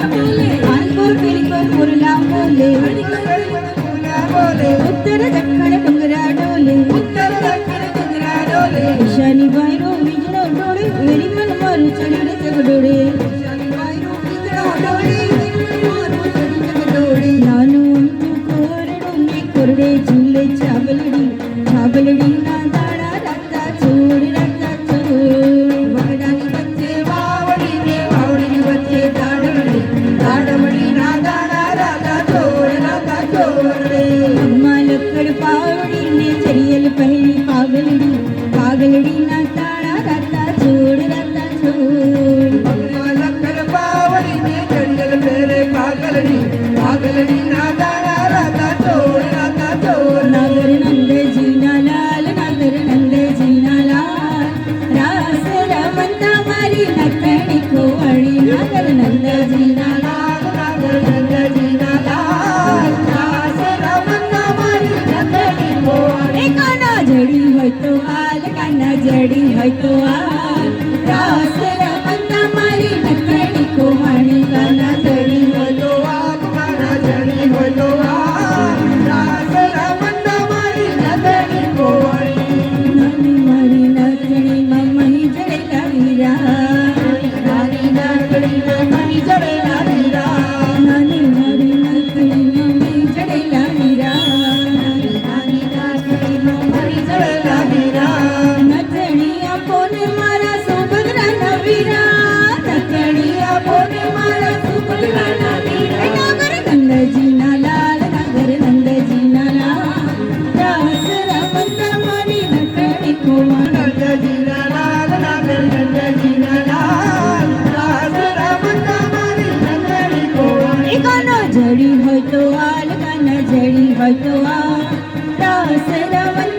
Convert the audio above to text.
कानपुर पिलपुर कुर्ला बोले उत्तर दक्षिण डोंगरा डोले ईशानी बायरो विजनो डोळे वेरी मन मारू चढी रे जगडोळे नानू तू कोरडोने कोरडे झुले छाबलडी ना दाडा राता छोड बगडानी बच्चे वावडी बच्चे दाडमडी ना दाडा राता छोड रे अम्मा लक्कड पावडी ने चरियल पहली पागलडी ना ताड़ा राता छोड़ लक्कड़ पावड़ी ने चढ़ियल पहले पागलडी ना ताड़ा राता छोड़ नागर नंदे जीना लाल रास रमंता मारी नकड़ी कोवड़ी नागर नंदे जीना लाल रास रमंता मारी नकड़ी कोवड़ी काना जड़ी होय तो हाल रास रमंता मारी नकड़ी कोवड़ी काना जड़ी होय तो हाल रास रमंता मारी नकड़ी कोवड़ी नानी मारी नकड़ी मम्मी जड़ेला वीरा नानी नकड़ी मम्मी जड़ेला वीरा नानी मारी नकड़ी मम्मी जड़ेला वीरा नानी नकड़ी मम्मी जड़ेला वीरा नकड़िया पोने मारा सुभद्रा नवीरा नकड़िया पोने मारा सुभद्रा नवीरा नागर नंदजीना लाल रास रमंता मारी नकड़ी कोवड़ी रास रमंता मारी नकड़ी कोवड़ी गाना जड़ी होय तो हाल रास रमंता